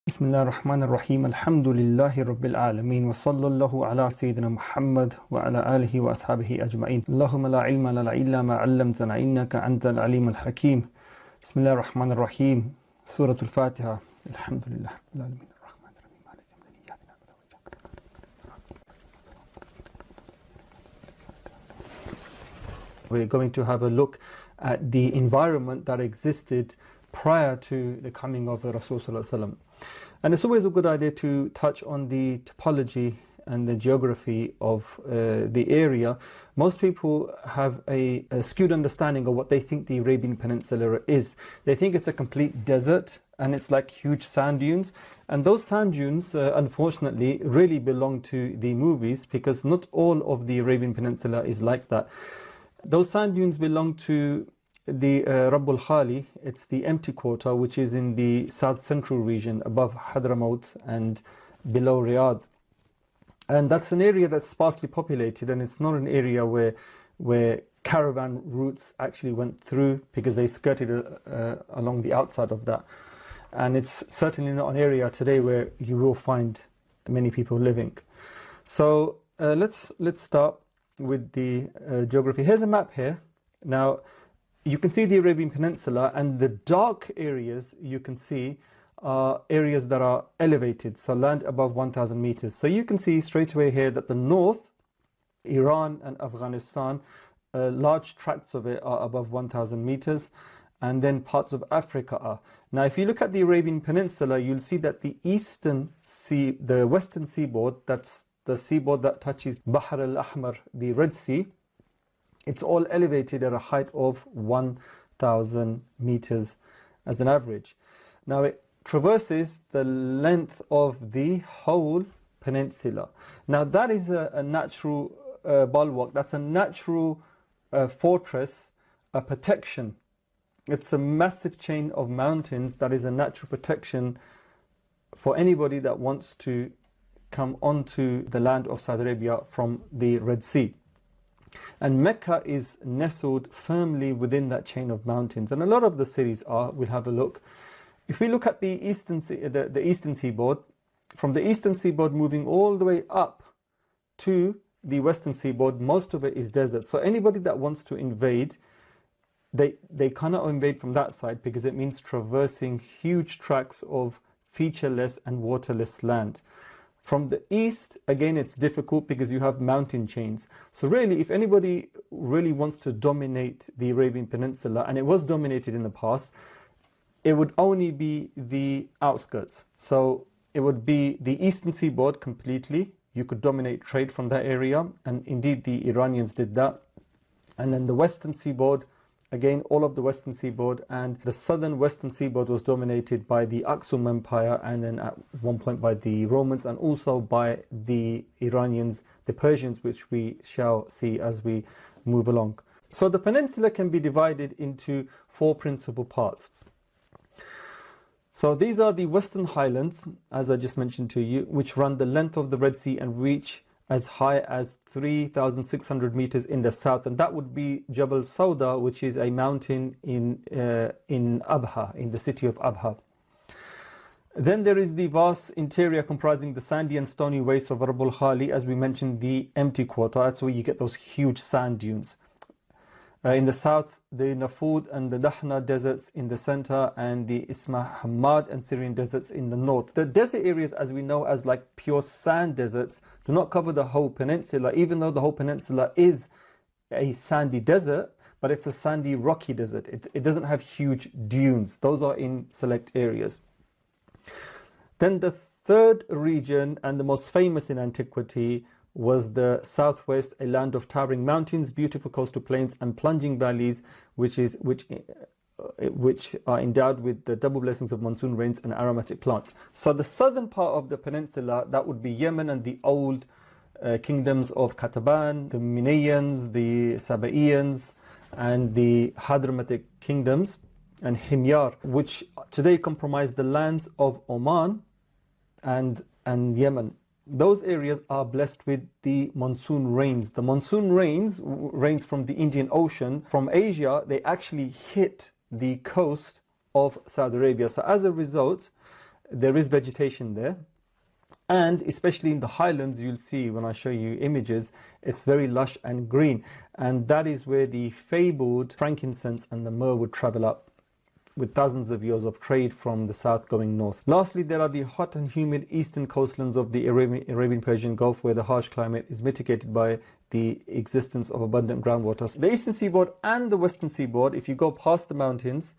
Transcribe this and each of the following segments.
بسم الله الرحمن الرحيم الحمد لله رب العالمين وصلى الله على سيدنا محمد وعلى آله وأصحابه أجمعين اللهم لا علم لنا إلا ما علمتنا إنك أنت العليم الحكيم بسم الله الرحمن الرحيم سورة الفاتحة الحمد لله رب العالمين الرحمن الرحيم مالك يوم الدين إياك نعبد وإياك نستعين. We're going to have a look at the environment that existed prior to the coming of the Rasul Sallallahu Alaihi Wasallam. And it's always a good idea to touch on the topology and the geography of the area. Most people have a skewed understanding of what they think the Arabian Peninsula is. They think it's a complete desert and it's like huge sand dunes. And those sand dunes, unfortunately, really belong to the movies, because not all of the Arabian Peninsula is like that. Those sand dunes belong to the Rabbul Khali. It's the empty quarter, which is in the south central region above Hadramaut and below Riyadh. And that's an area that's sparsely populated, and it's not an area where caravan routes actually went through, because they skirted along the outside of that. And it's certainly not an area today where you will find many people living. So let's start with the geography. Here's a map here. Now, you can see the Arabian Peninsula, and the dark areas you can see are areas that are elevated, so land above 1,000 meters. So you can see straight away here that the north, Iran and Afghanistan, large tracts of it are above 1,000 meters, and then parts of Africa are. Now, if you look at the Arabian Peninsula, you'll see that the western seaboard, that's the seaboard that touches Bahr al-Ahmar, the Red Sea, it's all elevated at a height of 1,000 meters as an average. Now, it traverses the length of the whole peninsula. Now, that is a natural bulwark. That's a natural fortress, a protection. It's a massive chain of mountains that is a natural protection for anybody that wants to come onto the land of Saudi Arabia from the Red Sea. And Mecca is nestled firmly within that chain of mountains, and a lot of the cities are. We'll have a look. If we look at the eastern seaboard, from the eastern seaboard moving all the way up to the western seaboard, most of it is desert. So anybody that wants to invade, they cannot invade from that side, because it means traversing huge tracts of featureless and waterless land. From the east, again, it's difficult because you have mountain chains. So really, if anybody really wants to dominate the Arabian Peninsula, and it was dominated in the past, it would only be the outskirts. So it would be the eastern seaboard completely. You could dominate trade from that area, and indeed the Iranians did that. And then the western seaboard, again, all of the western seaboard, and the southern western seaboard was dominated by the Aksum Empire, and then at one point by the Romans, and also by the Iranians, the Persians, which we shall see as we move along. So the peninsula can be divided into four principal parts. So these are the Western Highlands, as I just mentioned to you, which run the length of the Red Sea and reach as high as 3,600 meters in the south, and that would be Jabal Sauda, which is a mountain in Abha, in the city of Abha. Then there is the vast interior comprising the sandy and stony wastes of Rabbul Khali, as we mentioned, the empty quarter. That's where you get those huge sand dunes. In the south, the Nafud and the Dahna deserts in the center, and the Isma Hamad and Syrian deserts in the north. The desert areas, as we know, as like pure sand deserts, do not cover the whole peninsula, even though the whole peninsula is a sandy desert, but it's a sandy, rocky desert. It doesn't have huge dunes. Those are in select areas. Then the third region, and the most famous in antiquity, was the southwest, a land of towering mountains, beautiful coastal plains, and plunging valleys, which are endowed with the double blessings of monsoon rains and aromatic plants. So the southern part of the peninsula, that would be Yemen and the old kingdoms of Qataban, the Minayans, the Sabaeans, and the Hadramatic kingdoms, and Himyar, which today comprise the lands of Oman and Yemen. Those areas are blessed with the monsoon rains. The monsoon rains from the Indian Ocean, from Asia, they actually hit the coast of Saudi Arabia. So as a result, there is vegetation there. And especially in the highlands, you'll see when I show you images, it's very lush and green. And that is where the fabled frankincense and the myrrh would travel up, with thousands of years of trade from the south going north. Lastly, there are the hot and humid eastern coastlands of the Arabian Persian Gulf, where the harsh climate is mitigated by the existence of abundant groundwater. The eastern seaboard and the western seaboard, if you go past the mountains,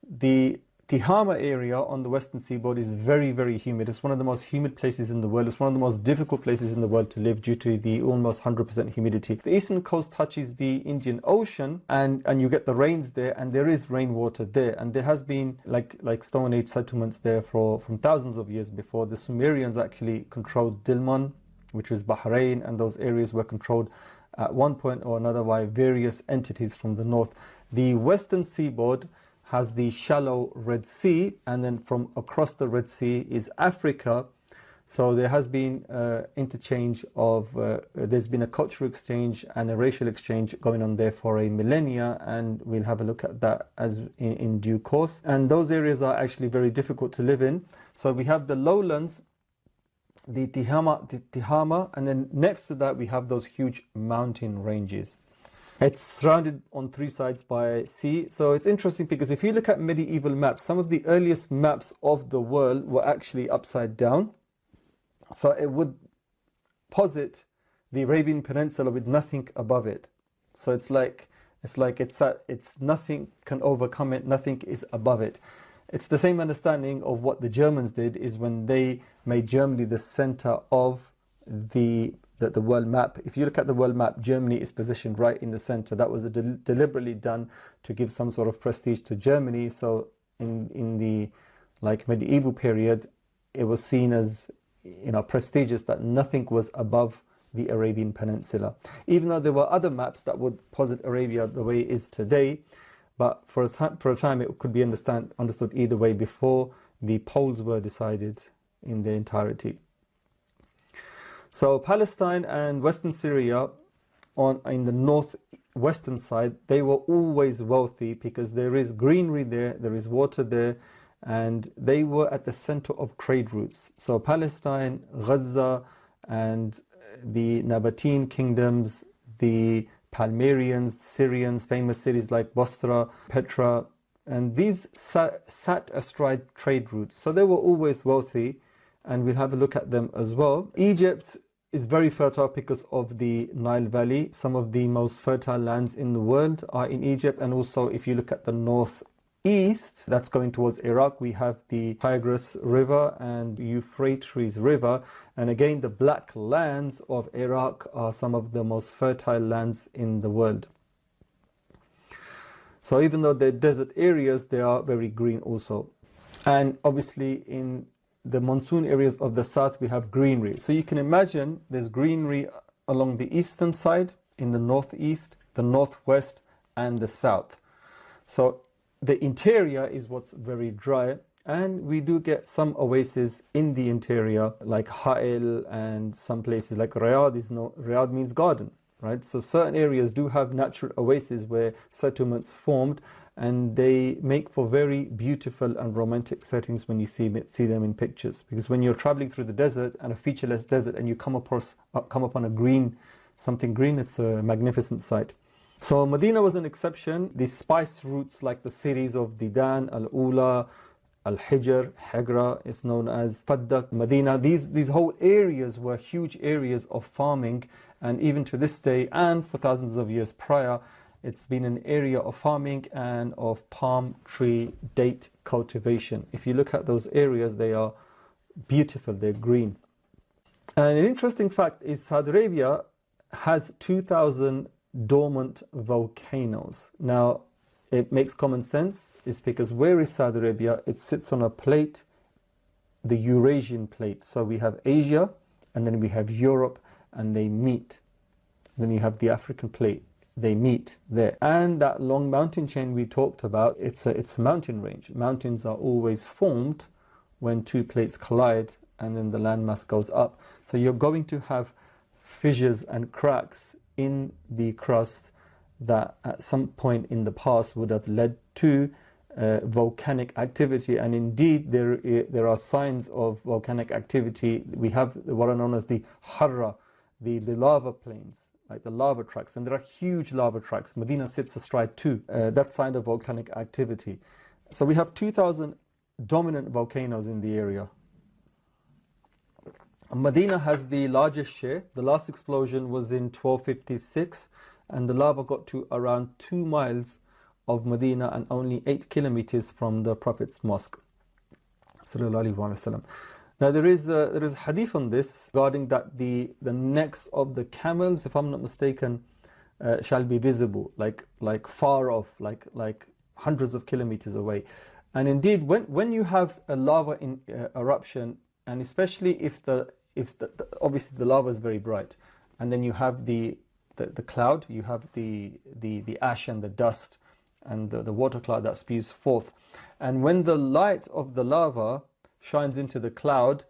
the Tihama area on the western seaboard is very, very humid. It's one of the most humid places in the world. It's one of the most difficult places in the world to live due to the almost 100% humidity. The eastern coast touches the Indian Ocean, and you get the rains there, and there is rainwater there. And there has been like Stone Age settlements there from thousands of years before. The Sumerians actually controlled Dilmun, which was Bahrain, and those areas were controlled at one point or another by various entities from the north. The western seaboard has the shallow Red Sea, and then from across the Red Sea is Africa. So there has been interchange of, there's been a cultural exchange and a racial exchange going on there for a millennia, and we'll have a look at that as in due course. And those areas are actually very difficult to live in. So we have the lowlands, the Tihama, and then next to that we have those huge mountain ranges. It's surrounded on three sides by sea. So it's interesting because if you look at medieval maps, some of the earliest maps of the world were actually upside down. So it would posit the Arabian Peninsula with nothing above it. So it's nothing can overcome it, nothing is above it. It's the same understanding of what the Germans did, is when they made Germany the center of the world map. If you look at the world map, Germany is positioned right in the center. That was deliberately done to give some sort of prestige to Germany. So in the medieval period, it was seen as prestigious that nothing was above the Arabian Peninsula. Even though there were other maps that would posit Arabia the way it is today, but for a time it could be understood either way before the poles were decided in their entirety. So Palestine and Western Syria in the northwestern side, they were always wealthy because there is greenery there is water there, and they were at the center of trade routes. So Palestine, Gaza, and the Nabatean kingdoms, the Palmyrians, Syrians, famous cities like Bosra, Petra, and these sat astride trade routes. So they were always wealthy, and we'll have a look at them as well. Egypt is very fertile because of the Nile Valley. Some of the most fertile lands in the world are in Egypt. And also, if you look at the northeast, that's going towards Iraq, we have the Tigris River and Euphrates River. And again, the black lands of Iraq are some of the most fertile lands in the world. So even though they're desert areas, they are very green also. And obviously in the monsoon areas of the south, we have greenery. So you can imagine there's greenery along the eastern side, in the northeast, the northwest, and the south. So the interior is what's very dry, and we do get some oases in the interior, like Ha'il, and some places like Riyadh. Riyadh means garden, right? So certain areas do have natural oases where settlements formed, and they make for very beautiful and romantic settings when you see them in pictures. Because when you're traveling through the desert, and a featureless desert, and you come upon something green, it's a magnificent sight. So Medina was an exception. The spice routes like the cities of Didan, Al-Ula, Al-Hijr, Hegra is known as Faddak, Medina. These whole areas were huge areas of farming, and even to this day and for thousands of years prior, it's been an area of farming and of palm tree date cultivation. If you look at those areas, they are beautiful, they're green. And an interesting fact is Saudi Arabia has 2,000 dormant volcanoes. Now, it makes common sense. It's because where is Saudi Arabia? It sits on a plate, the Eurasian plate. So we have Asia, and then we have Europe, and they meet. Then you have the African plate. They meet there. And that long mountain chain we talked about, it's a mountain range. Mountains are always formed when two plates collide, and then the landmass goes up. So you're going to have fissures and cracks in the crust that at some point in the past would have led to volcanic activity, and indeed there are signs of volcanic activity. We have what are known as the harra, the lava plains, like the lava tracks, and there are huge lava tracks. Medina sits astride too. That sign of volcanic activity. So we have 2,000 dominant volcanoes in the area. Medina has the largest share. The last explosion was in 1256, and the lava got to around 2 miles of Medina and only 8 kilometers from the Prophet's mosque. Now there is a hadith on this regarding that the necks of the camels, if I'm not mistaken, shall be visible, like far off, like hundreds of kilometers away. And indeed, when you have a lava eruption, and especially if obviously the lava is very bright, and then you have the cloud, you have the ash and the dust and the water cloud that spews forth, and when the light of the lava shines into the cloud,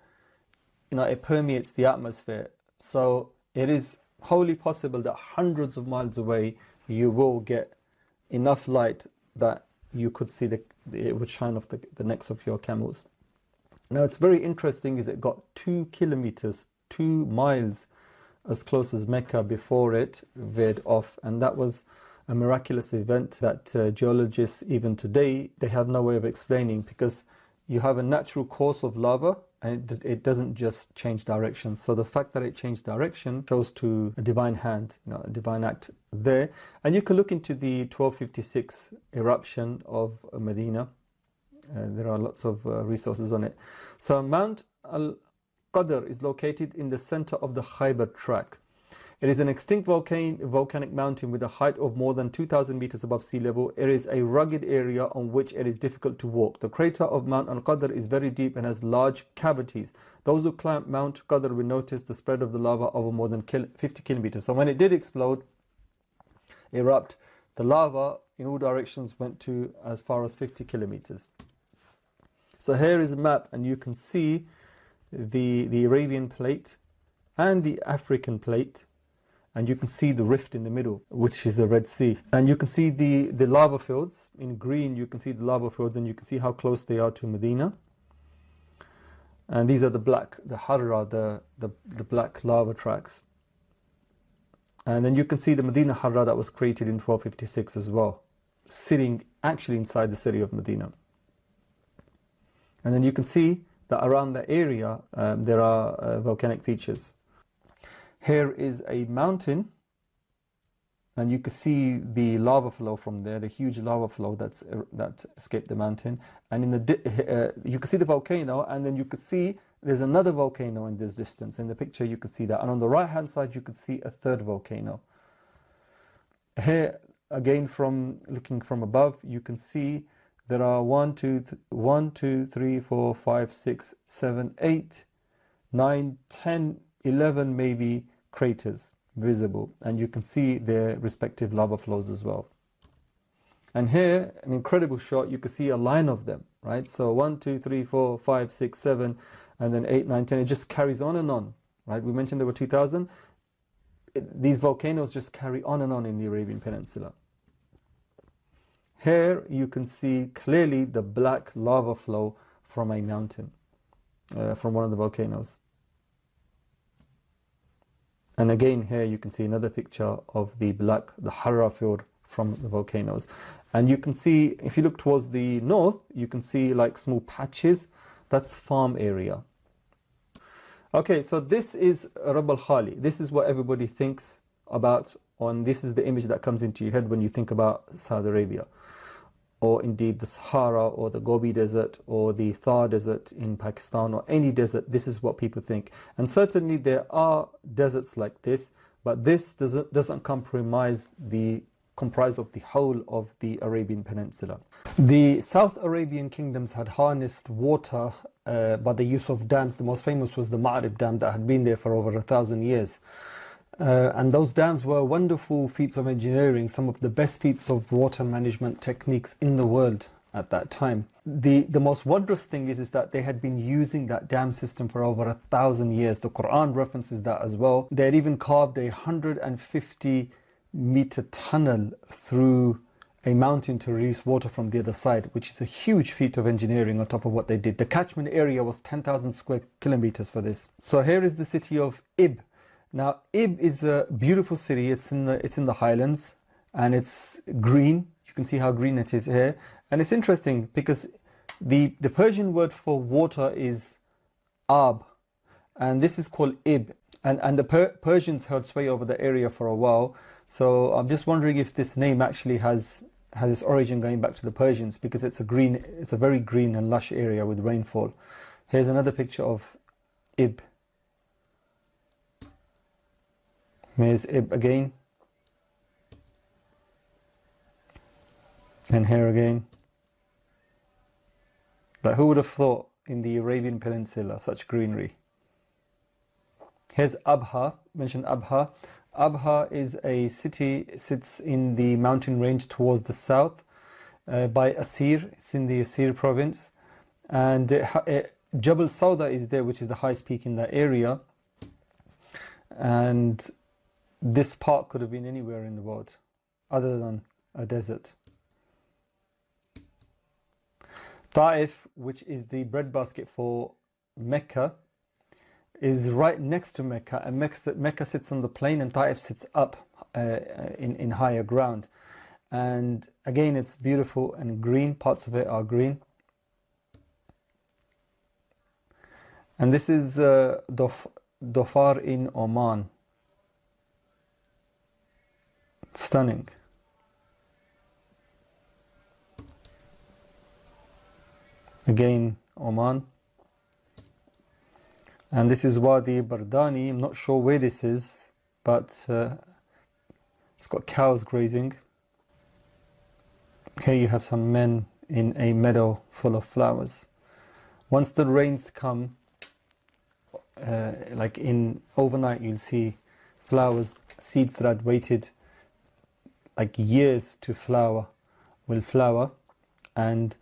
it permeates the atmosphere. So it is wholly possible that hundreds of miles away you will get enough light that you could see it would shine off the necks of your camels. Now it's very interesting is it got 2 kilometers, 2 miles as close as Mecca before it veered off, and that was a miraculous event that geologists even today, they have no way of explaining, because you have a natural course of lava and it doesn't just change direction. So the fact that it changed direction shows to a divine hand, a divine act there. And you can look into the 1256 eruption of Medina. There are lots of resources on it. So Mount Al-Qadr is located in the center of the Khyber tract. It is an extinct volcanic mountain with a height of more than 2,000 meters above sea level. It is a rugged area on which it is difficult to walk. The crater of Mount Al-Qadr is very deep and has large cavities. Those who climb Mount Qadr will notice the spread of the lava over more than 50 kilometers. So when it did erupt, the lava in all directions went to as far as 50 kilometers. So here is a map, and you can see the Arabian plate and the African plate, and you can see the rift in the middle, which is the Red Sea. And you can see the lava fields. In green, you can see the lava fields, and you can see how close they are to Medina. And these are the Harra, the black lava tracks. And then you can see the Medina Harra that was created in 1256 as well, sitting actually inside the city of Medina. And then you can see that around the area there are volcanic features. Here is a mountain, and you can see the lava flow from there, the huge lava flow that escaped the mountain. And you can see the volcano, and then you could see there's another volcano in this distance. In the picture you could see that, and on the right hand side you could see a third volcano. Here again, looking from above, you can see there are 1, 2, 3, 4, 5, 6, 7, 8, 9, 10, 11 maybe craters visible, and you can see their respective lava flows as well. And here, an incredible shot, you can see a line of them, right? So 1, 2, 3, 4, 5, 6, 7, and then 8, 9, 10. It just carries on, right? We mentioned there were 2,000. These volcanoes just carry on and on in the Arabian Peninsula. Here you can see clearly the black lava flow from a mountain, from one of the volcanoes. And again here you can see another picture of the Harra field from the volcanoes. And you can see, if you look towards the north, you can see like small patches. That's farm area. Okay, so this is Rabb al-Khali. This is what everybody thinks about, this is the image that comes into your head when you think about Saudi Arabia, or indeed the Sahara, or the Gobi Desert, or the Thar Desert in Pakistan, or any desert. This is what people think. And certainly there are deserts like this, but this doesn't comprise of the whole of the Arabian Peninsula. The South Arabian kingdoms had harnessed water by the use of dams. The most famous was the Marib Dam that had been there for over 1,000 years. And those dams were wonderful feats of engineering, some of the best feats of water management techniques in the world at that time. The most wondrous thing is that they had been using that dam system for over 1,000 years. The Quran references that as well. They had even carved a 150-meter tunnel through a mountain to release water from the other side, which is a huge feat of engineering on top of what they did. The catchment area was 10,000 square kilometers for this. So here is the city of Ib. Now, Ib is a beautiful city. It's in the Highlands, and it's green. You can see how green it is here. And it's interesting because the Persian word for water is Ab, and this is called Ib. And the Persians held sway over the area for a while. So I'm just wondering if this name actually has its origin going back to the Persians, because it's a very green and lush area with rainfall. Here's another picture of Ib. Here's Ib again. And here again. But who would have thought in the Arabian Peninsula such greenery? Here's Abha, mentioned Abha. Abha is a city, sits in the mountain range towards the south by Asir. It's in the Asir province. And Jabal Sauda is there, which is the highest peak in that area. And this park could have been anywhere in the world other than a desert. Taif, which is the breadbasket for Mecca, is right next to Mecca, and Mecca sits on the plain and Taif sits up in higher ground. And again, it's beautiful and green. Parts of it are green. And this is Dhofar in Oman. Stunning. Again, Oman. And this is Wadi Bardani. I'm not sure where this is, but it's got cows grazing. Here you have some men in a meadow full of flowers. Once the rains come, like in overnight, you'll see flowers, seeds that had waited like years to flower, will flower. And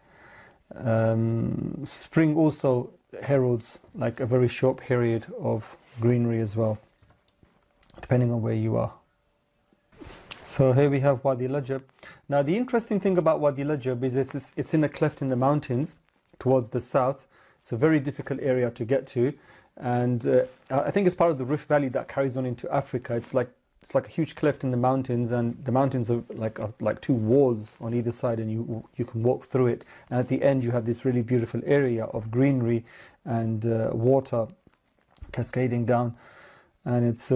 spring also heralds like a very short period of greenery as well, depending on where you are. So here we have Wadi Lajab. Now the interesting thing about Wadi Lajab is it's in a cleft in the mountains towards the south. It's a very difficult area to get to, and I think it's part of the Rift Valley that carries on into Africa. It's like a huge cleft in the mountains, and the mountains are like two walls on either side, and you can walk through it. And at the end, you have this really beautiful area of greenery and water cascading down, and it's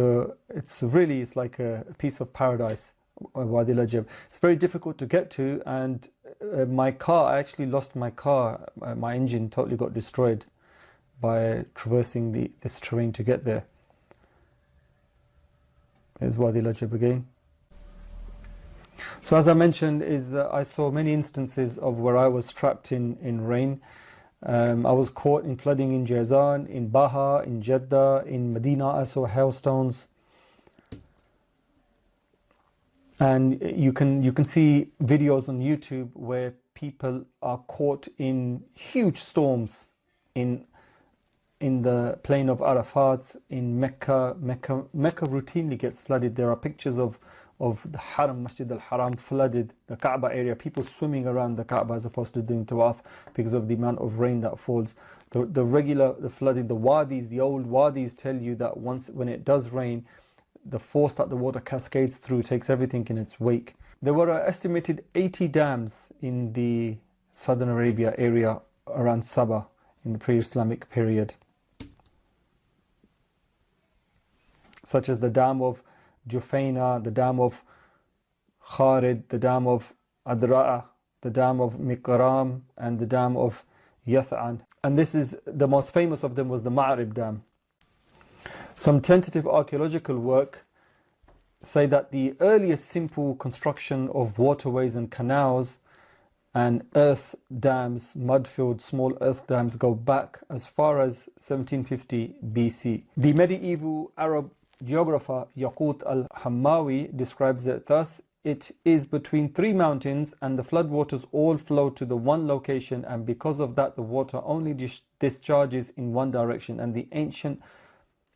like a piece of paradise. Wadi Lajab. It's very difficult to get to, and I actually lost my car. My engine totally got destroyed by traversing this terrain to get there. There's Wadi Lajab again. So as I mentioned, I saw many instances of where I was trapped in rain. I was caught in flooding in Jazan, in Baha, in Jeddah, in Medina. I saw hailstones. And you can see videos on YouTube where people are caught in huge storms in the plain of Arafat, in Mecca. Mecca routinely gets flooded. There are pictures of the Haram, Masjid al-Haram flooded, the Kaaba area, people swimming around the Kaaba as opposed to doing tawaf because of the amount of rain that falls. The flooding, the wadis, the old wadis tell you that when it does rain, the force that the water cascades through takes everything in its wake. There were an estimated 80 dams in the southern Arabia area around Sabah in the pre-Islamic period, such as the dam of Jufaina, the dam of Kharid, the dam of Adra'a, the dam of Mikram, and the dam of Yath'an. And this is the most famous of them was the Marib Dam. Some tentative archaeological work say that the earliest simple construction of waterways and canals and earth dams, mud-filled small earth dams, go back as far as 1750 BC. The medieval Arab geographer Yaqut al-Hammawi describes it thus: it is between three mountains, and the floodwaters all flow to the one location, and because of that the water only discharges in one direction, and the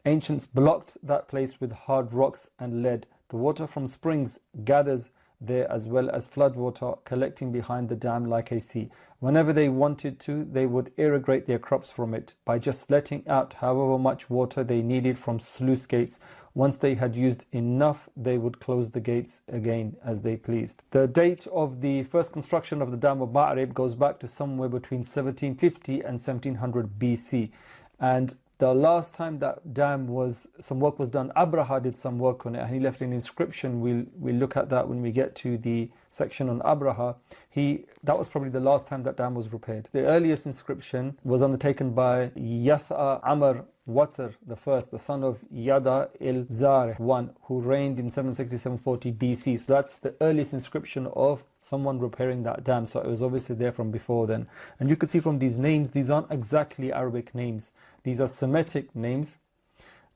ancients blocked that place with hard rocks and lead. The water from springs gathers there, as well as floodwater collecting behind the dam like a sea. Whenever they wanted to, they would irrigate their crops from it by just letting out however much water they needed from sluice gates. Once they had used enough, they would close the gates again as they pleased. The date of the first construction of the Dam of Marib goes back to somewhere between 1750 and 1700 BC. And the last time that dam some work was done, Abraha did some work on it, and he left an inscription. We'll look at that when we get to the section on Abraha. That was probably the last time that dam was repaired. The earliest inscription was undertaken by Yatha Amr Watr I, the son of Yada il-Zareh I, who reigned in 760-740 BC. So that's the earliest inscription of someone repairing that dam. So it was obviously there from before then. And you can see from these names, these aren't exactly Arabic names. These are Semitic names,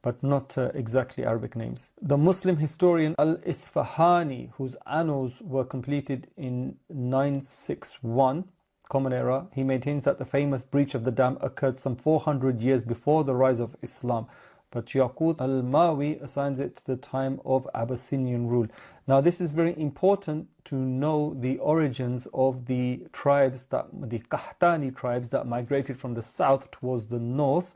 but not exactly Arabic names. The Muslim historian Al-Isfahani, whose annals were completed in 961 Common Era, he maintains that the famous breach of the dam occurred some 400 years before the rise of Islam, but Yaqut al-Mawi assigns it to the time of Abyssinian rule. Now this is very important to know the origins of the tribes, the Qahtani tribes that migrated from the south towards the north,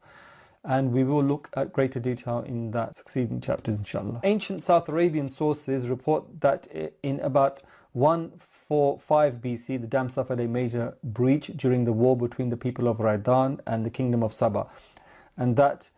and we will look at greater detail in that succeeding chapters, inshallah. Ancient South Arabian sources report that in about 145 BC, the dam suffered a major breach during the war between the people of Raidan and the kingdom of Sabah. And that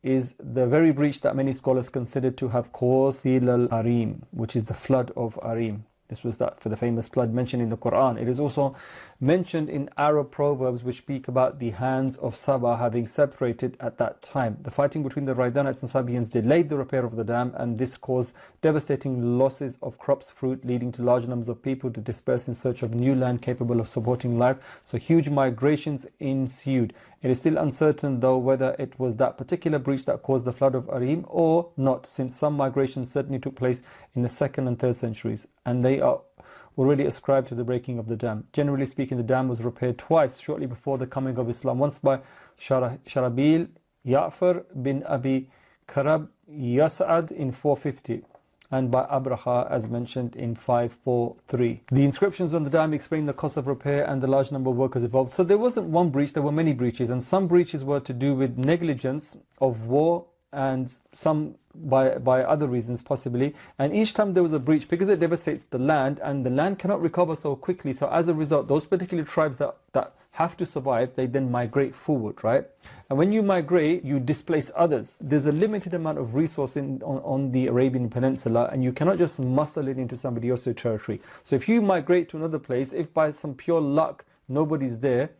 is the very breach that many scholars consider to have caused Sil al-Arim, which is the flood of Arim. This was that for the famous flood mentioned in the Quran. It is also mentioned in Arab proverbs which speak about the hands of Sabah having separated at that time. The fighting between the Raidanites and Sabaeans delayed the repair of the dam, and this caused devastating losses of crops, fruit, leading to large numbers of people to disperse in search of new land capable of supporting life. So huge migrations ensued. It is still uncertain though whether it was that particular breach that caused the flood of Arim or not, since some migrations certainly took place in the 2nd and 3rd centuries, and they are already ascribed to the breaking of the dam. Generally speaking, the dam was repaired twice shortly before the coming of Islam, once by Sharabil Ya'far bin Abi Karab Yas'ad in 450 and by Abraha as mentioned in 543. The inscriptions on the dam explain the cost of repair and the large number of workers involved. So there wasn't one breach, there were many breaches, and some breaches were to do with negligence of war and some by other reasons possibly. And each time there was a breach, because it devastates the land and the land cannot recover so quickly, so as a result those particular tribes that have to survive, they then migrate forward, right? And when you migrate, you displace others. There's a limited amount of resource on the Arabian Peninsula, and you cannot just muscle it into somebody else's territory. So if you migrate to another place, if by some pure luck nobody's there,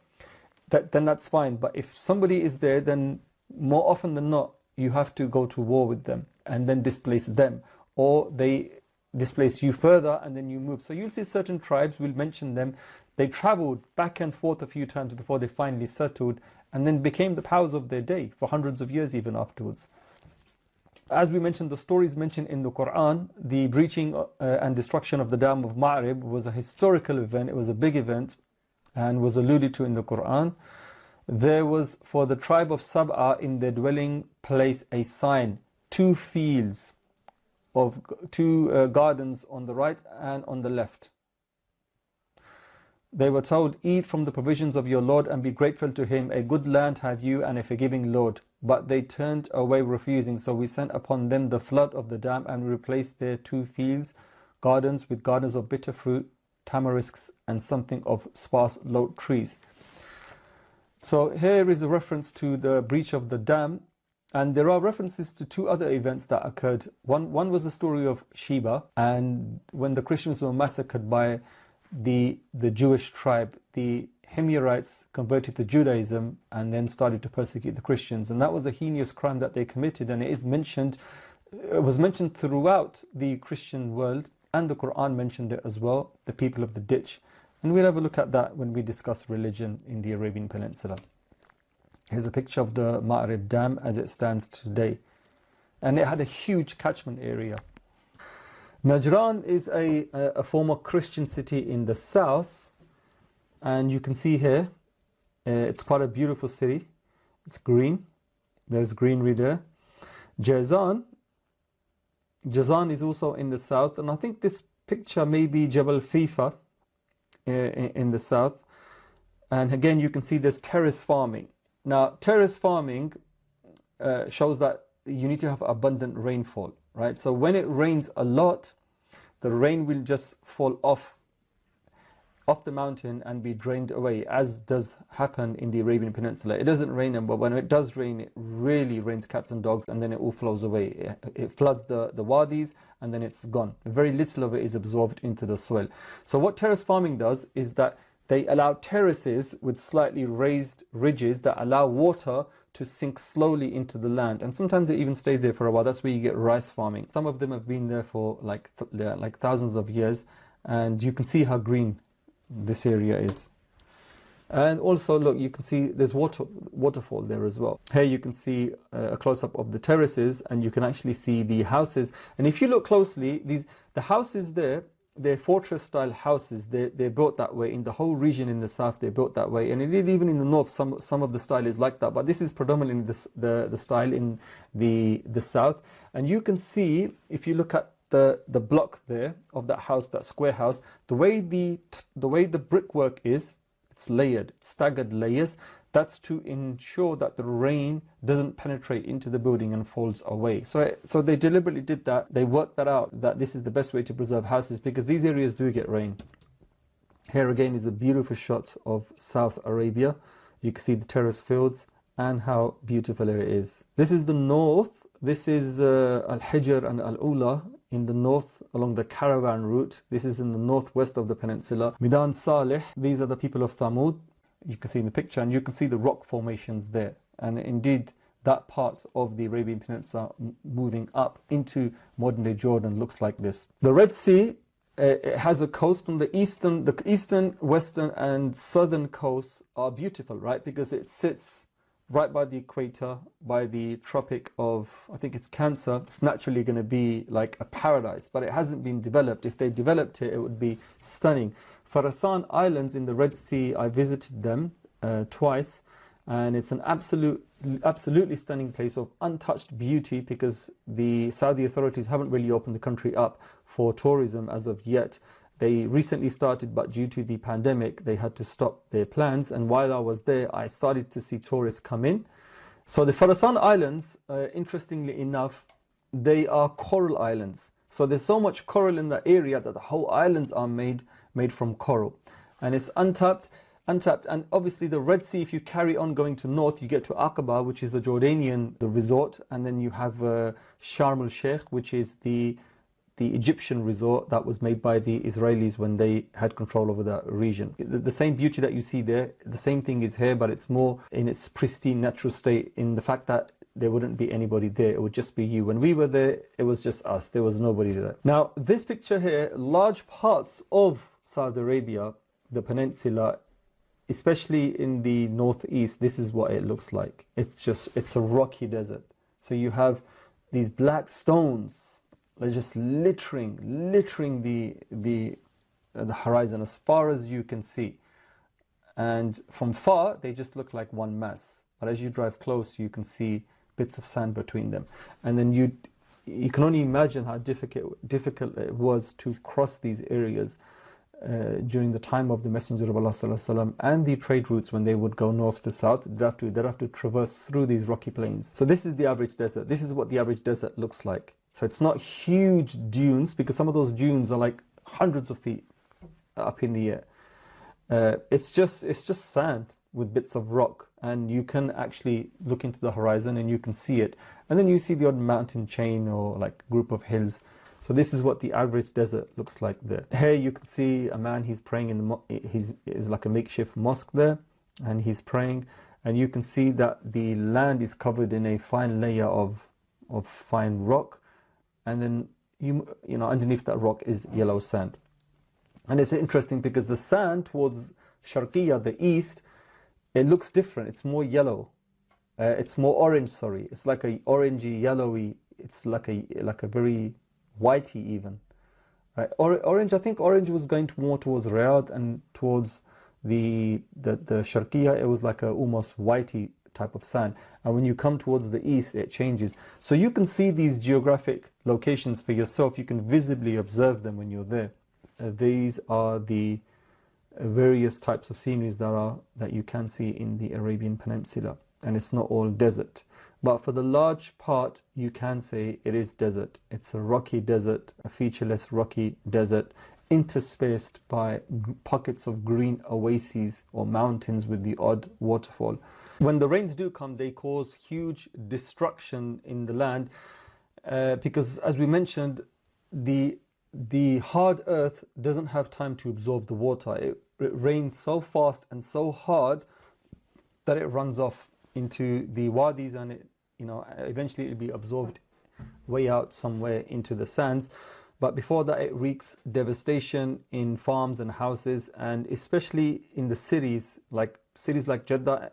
then that's fine. But if somebody is there, then more often than not, you have to go to war with them and then displace them, or they displace you further and then you move. So you'll see certain tribes, we'll mention them, they traveled back and forth a few times before they finally settled and then became the powers of their day for hundreds of years even afterwards. As we mentioned, the stories mentioned in the Quran, the breaching and destruction of the Dam of Marib was a historical event, it was a big event and was alluded to in the Quran. There was for the tribe of Sab'a in their dwelling place a sign, two fields of two gardens on the right and on the left. They were told, eat from the provisions of your Lord and be grateful to him. A good land have you and a forgiving Lord. But they turned away refusing. So we sent upon them the flood of the dam and replaced their two fields, gardens with gardens of bitter fruit, tamarisks and something of sparse lote trees. So here is a reference to the breach of the dam, and there are references to two other events that occurred. One was the story of Sheba, and when the Christians were massacred by the Jewish tribe, the Himyarites converted to Judaism and then started to persecute the Christians, and that was a heinous crime that they committed, and it was mentioned throughout the Christian world, and the Quran mentioned it as well, the people of the ditch. And we'll have a look at that when we discuss religion in the Arabian Peninsula. Here's a picture of the Marib Dam as it stands today. And it had a huge catchment area. Najran is a former Christian city in the south. And you can see here, it's quite a beautiful city. It's green. There's greenery there. Jazan is also in the south. And I think this picture maybe Jabal Fifa in the south. And again, you can see there's terrace farming. Now, terrace farming shows that you need to have abundant rainfall, right? So when it rains a lot, the rain will just fall off the mountain and be drained away, as does happen in the Arabian Peninsula. It doesn't rain, but when it does rain, it really rains cats and dogs, and then it all flows away. It floods the wadis, and then it's gone. Very little of it is absorbed into the soil. So what terrace farming does is that they allow terraces with slightly raised ridges that allow water to sink slowly into the land, and sometimes it even stays there for a while. That's where you get rice farming. Some of them have been there for like thousands of years, and you can see how green this area is. And also, look, you can see there's waterfall there as well. Here you can see a close-up of the terraces, and you can actually see the houses. And if you look closely, the houses there, they're fortress-style houses. They're built that way. In the whole region in the south, they're built that way. And indeed, even in the north, some of the style is like that. But this is predominantly the style in the south. And you can see, if you look at the block there of that house, that square house, the way the brickwork is, it's layered, it's staggered layers. That's to ensure that the rain doesn't penetrate into the building and falls away. So they deliberately did that. They worked that out, that this is the best way to preserve houses, because these areas do get rain. Here again is a beautiful shot of South Arabia. You can see the terrace fields and how beautiful it is. This is the north. This is Al-Hijr and Al-Ula in the north along the caravan route. This is in the northwest of the peninsula. Midan Saleh, these are the people of Thamud. You can see in the picture, and you can see the rock formations there. And indeed, that part of the Arabian Peninsula moving up into modern-day Jordan looks like this. The Red Sea, it has a coast on the eastern, western, and southern coasts are beautiful, right? Because it sits right by the equator, by the Tropic of, I think it's Cancer. It's naturally going to be like a paradise, but it hasn't been developed. If they developed it, it would be stunning. Khurasan Islands in the Red Sea, I visited them twice, and it's an absolutely stunning place of untouched beauty, because the Saudi authorities haven't really opened the country up for tourism as of yet. They recently started, but due to the pandemic, they had to stop their plans. And while I was there, I started to see tourists come in. So the Khurasan Islands, interestingly enough, they are coral islands. So there's so much coral in the area that the whole islands are made from coral. And it's untapped. And obviously the Red Sea, if you carry on going to north, you get to Aqaba, which is the Jordanian resort. And then you have Sharm el-Sheikh, which is the Egyptian resort that was made by the Israelis when they had control over that region. The same beauty that you see there, the same thing is here, but it's more in its pristine natural state, in the fact that there wouldn't be anybody there. It would just be you. When we were there, it was just us. There was nobody there. Now, this picture here, large parts of Saudi Arabia, the peninsula, especially in the northeast, this is what it looks like. It's a rocky desert. So you have these black stones, they're just littering the horizon as far as you can see. And from far, they just look like one mass. But as you drive close, you can see bits of sand between them. And then you can only imagine how difficult it was to cross these areas during the time of the Messenger of Allah ﷺ, and the trade routes when they would go north to south. They'd have to traverse through these rocky plains. So this is the average desert. This is what the average desert looks like. So it's not huge dunes, because some of those dunes are like hundreds of feet up in the air. It's just sand with bits of rock, and you can actually look into the horizon and you can see it. And then you see the odd mountain chain or like group of hills. So this is what the average desert looks like there. Here you can see a man, he's praying in the is like a makeshift mosque there, and he's praying, and you can see that the land is covered in a fine layer of fine rock, and then you know underneath that rock is yellow sand. And it's interesting because the sand towards Sharqiyya, the east, it looks different. It's more yellow. It's more orange, sorry. It's like a orangey, yellowy. It's like a very whitey even. Right? Orange, I think orange was going more towards Riyadh, and towards the Sharqiyya, it was like a almost whitey type of sand. And when you come towards the east, it changes. So you can see these geographic locations for yourself. You can visibly observe them when you're there. These are the various types of sceneries that you can see in the Arabian Peninsula. And it's not all desert. But for the large part, you can say it is desert. It's a rocky desert, a featureless rocky desert, interspaced by pockets of green oases or mountains with the odd waterfall. When the rains do come, they cause huge destruction in the land because, as we mentioned, the hard earth doesn't have time to absorb the water. It rains so fast and so hard that it runs off into the wadis, and eventually it'll be absorbed way out somewhere into the sands. But before that, it wreaks devastation in farms and houses, and especially in the cities like Jeddah.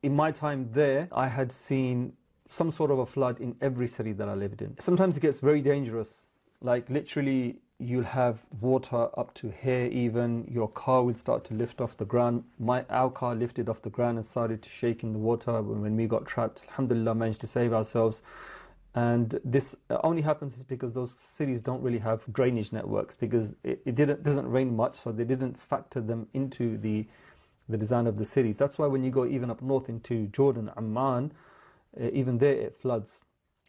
In my time there, I had seen some sort of a flood in every city that I lived in. Sometimes it gets very dangerous. Like literally, you'll have water up to here even. Your car will start to lift off the ground. Our car lifted off the ground and started to shake in the water when we got trapped. Alhamdulillah, managed to save ourselves. And this only happens because those cities don't really have drainage networks, because it doesn't rain much, so they didn't factor them into the design of the cities. That's why when you go even up north into Jordan, Amman, even there it floods.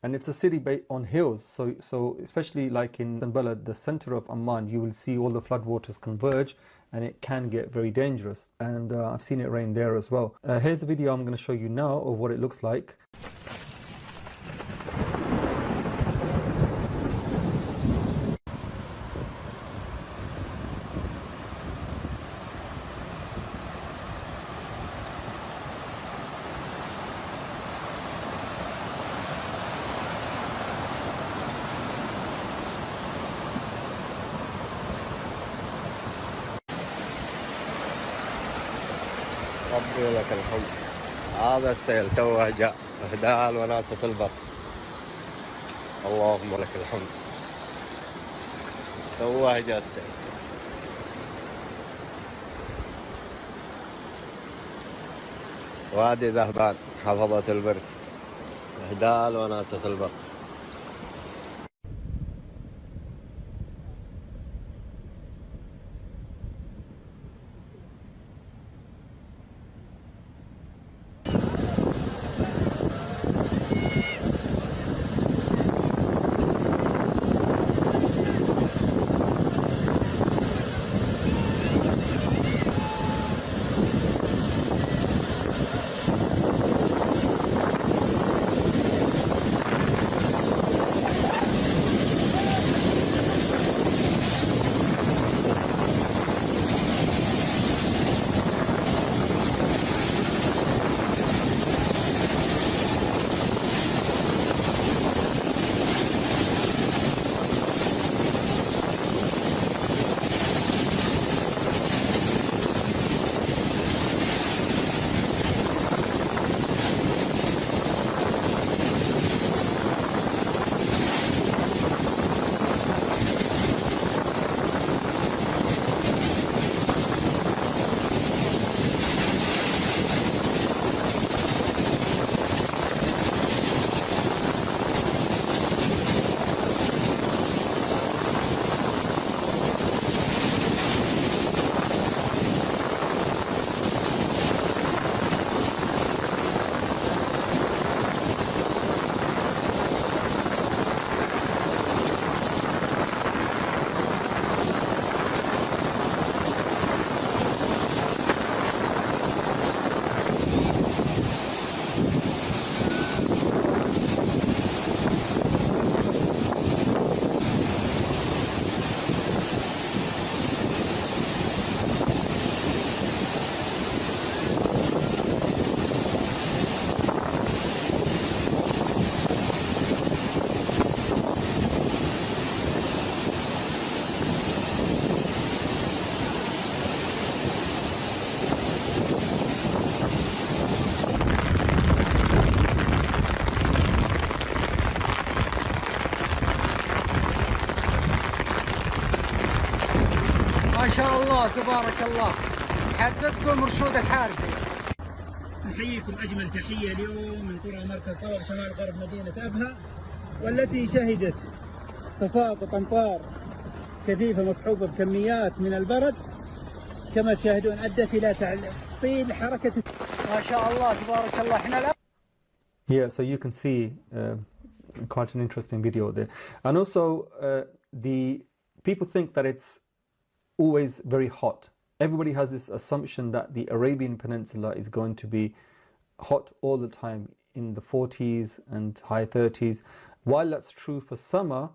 And it's a city based on hills, so especially like in Balad, the center of Amman, you will see all the floodwaters converge, and it can get very dangerous. And I've seen it rain there as well. Here's a video I'm going to show you now of what it looks like. ربي لك الحمد. هذا السيل توه جاء إهداء وناسة البر. اللهم لك الحمد. توه جاء السيل. وادي ذهبان حفظة البر. إهداء وناسة البر. ما شاء الله تبارك الله. حددكم رشود الحارثي. أحييكم أجمل تحية اليوم من قرى مركز طلب شمال غرب مدينة أبها، والتي شهدت تساقط أمطار كثيفة مصحوبة بكميات من البرد كما تشاهدون، أدت إلى تعطيل حركة. ما شاء الله تبارك الله. إحنا الآن Yeah, so you can see quite an interesting video there. And also, the people think that it's always very hot. Everybody has this assumption that the Arabian Peninsula is going to be hot all the time, in the 40s and high 30s. While that's true for summer,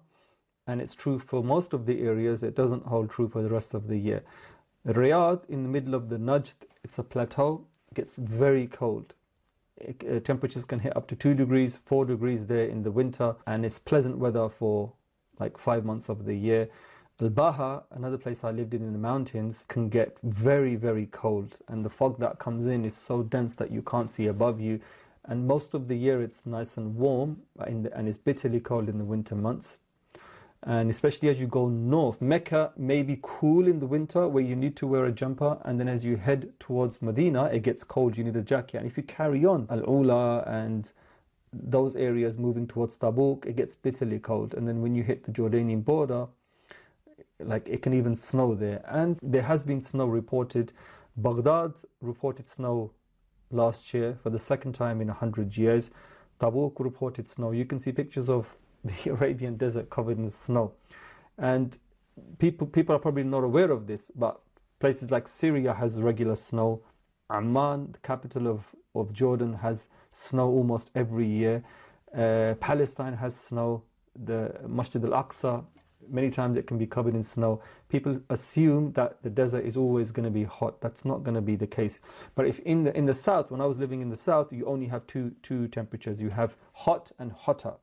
and it's true for most of the areas, it doesn't hold true for the rest of the year. Riyadh, in the middle of the Najd, it's a plateau, it gets very cold. Temperatures can hit up to 2 degrees, 4 degrees there in the winter, and it's pleasant weather for like 5 months of the year. Al-Baha, another place I lived in the mountains, can get very, very cold, and the fog that comes in is so dense that you can't see above you. And most of the year it's nice and warm, and it's bitterly cold in the winter months. And especially as you go north, Mecca may be cool in the winter where you need to wear a jumper, and then as you head towards Medina, it gets cold, you need a jacket. And if you carry on Al-Ula and those areas moving towards Tabuk, it gets bitterly cold. And then when you hit the Jordanian border, like it can even snow there. And there has been snow reported. Baghdad reported snow last year for the second time in 100 years. Tabuk reported snow. You can see pictures of the Arabian desert covered in snow. And people are probably not aware of this, but places like Syria has regular snow. Amman, the capital of Jordan, has snow almost every year. Palestine has snow. The Masjid al-Aqsa, many times it can be covered in snow. People assume that the desert is always going to be hot. That's not going to be the case. But if in the south, when I was living in the south, you only have two temperatures. You have hot and hotter,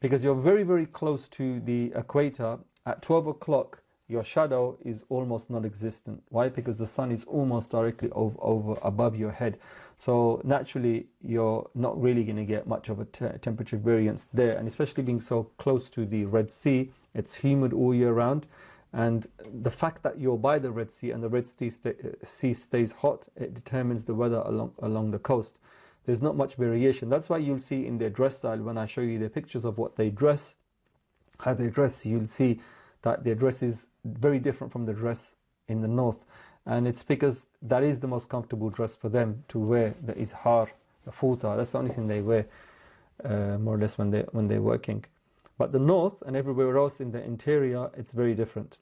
because you're very, very close to the equator. At 12 o'clock, your shadow is almost non-existent. Why? Because the sun is almost directly over above your head. So naturally, you're not really going to get much of a temperature variance there. And especially being so close to the Red Sea, it's humid all year round. And the fact that you're by the Red Sea and the Red Sea stays hot, it determines the weather along the coast. There's not much variation. That's why you'll see in their dress style, when I show you the pictures of what they dress, how they dress, you'll see that their dress is very different from the dress in the north. And it's because that is the most comfortable dress for them to wear, the izhar, the futa. That's the only thing they wear, more or less, when they're working. But the north and everywhere else in the interior, it's very different.